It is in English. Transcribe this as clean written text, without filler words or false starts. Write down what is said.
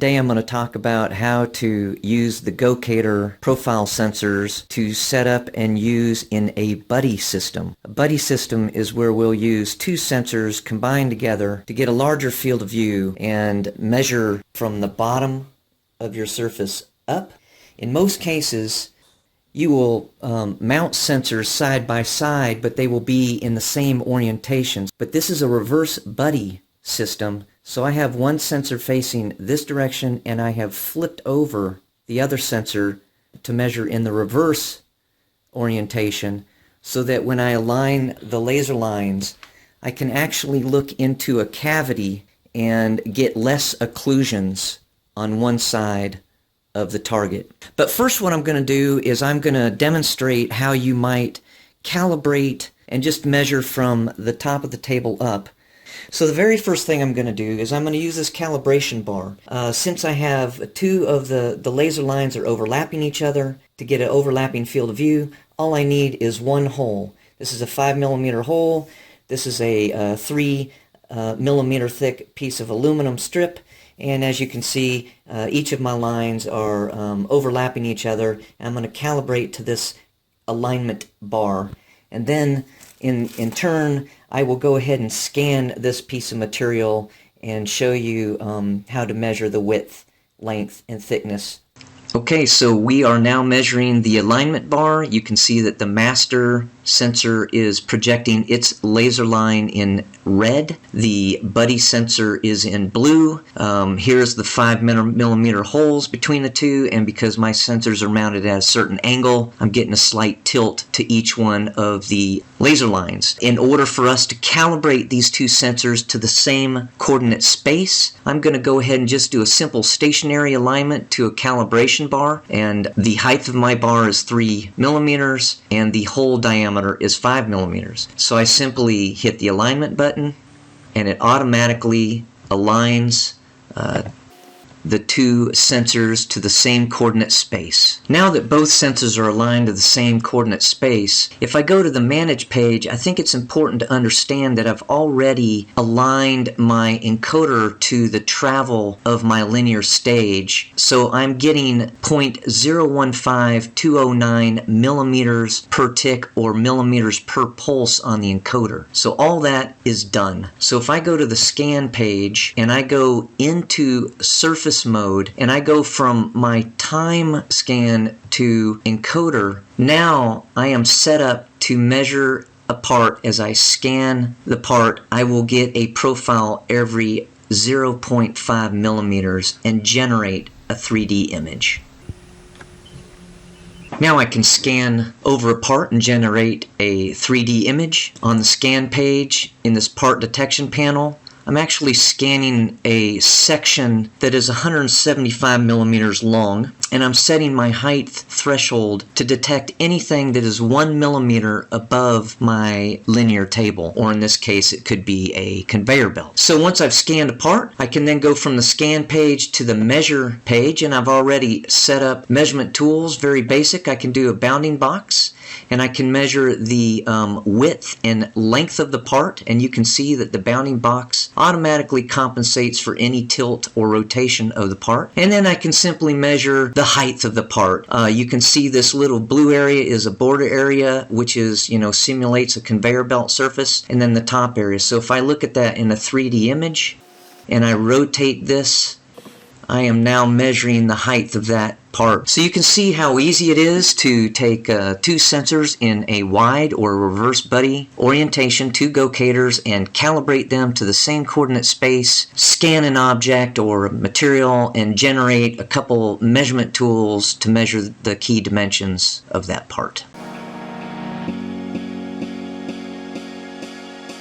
Today I'm going to talk about how to use the Gocator profile sensors to set up and use in a buddy system. A buddy system is where we'll use two sensors combined together to get a larger field of view and measure from the bottom of your surface up. In most cases, you will mount sensors side by side, but they will be in the same orientation. But this is a reverse buddy system, so I have one sensor facing this direction and I have flipped over the other sensor to measure in the reverse orientation, so that when I align the laser lines, I can actually look into a cavity and get less occlusions on one side of the target. But first, what I'm going to do is I'm going to demonstrate how you might calibrate and just measure from the top of the table up. So the very first thing I'm going to do is I'm going to use this calibration bar. Since I have two of the laser lines are overlapping each other, to get an overlapping field of view, all I need is one hole. This is a 5mm hole. This is a 3mm thick piece of aluminum strip. And as you can see, each of my lines are overlapping each other. And I'm going to calibrate to this alignment bar. And then in turn, I will go ahead and scan this piece of material and show you how to measure the width, length, and thickness. Okay, so we are now measuring the alignment bar. You can see that the master sensor is projecting its laser line in red. The buddy sensor is in blue. Here's the 5mm holes between the two, and because my sensors are mounted at a certain angle, I'm getting a slight tilt to each one of the laser lines. In order for us to calibrate these two sensors to the same coordinate space, I'm going to go ahead and just do a simple stationary alignment to a calibration bar, and the height of my bar is 3mm and the hole diameter is 5mm. So I simply hit the alignment button and it automatically aligns the two sensors to the same coordinate space. Now that both sensors are aligned to the same coordinate space, if I go to the Manage page, I think it's important to understand that I've already aligned my encoder to the travel of my linear stage. So I'm getting 0.015209 millimeters per tick or millimeters per pulse on the encoder. So all that is done. So if I go to the Scan page and I go into surface mode and I go from my time scan to encoder, now I am set up to measure a part. As I scan the part, I will get a profile every 0.5 millimeters and generate a 3D image. Now I can scan over a part and generate a 3D image. On the Scan page, in this part detection panel, I'm actually scanning a section that is 175 millimeters long, and I'm setting my height threshold to detect anything that is 1 millimeter above my linear table, or in this case it could be a conveyor belt. So once I've scanned a part, I can then go from the Scan page to the Measure page, and I've already set up measurement tools, very basic. I can do a bounding box, and I can measure the width and length of the part, and you can see that the bounding box automatically compensates for any tilt or rotation of the part. And then I can simply measure the height of the part. You can see this little blue area is a border area, which is, simulates a conveyor belt surface, and then the top area. So if I look at that in a 3D image and I rotate this, I am now measuring the height of that part. So you can see how easy it is to take two sensors in a wide or reverse buddy orientation, two Gocators, and calibrate them to the same coordinate space, scan an object or material, and generate a couple measurement tools to measure the key dimensions of that part.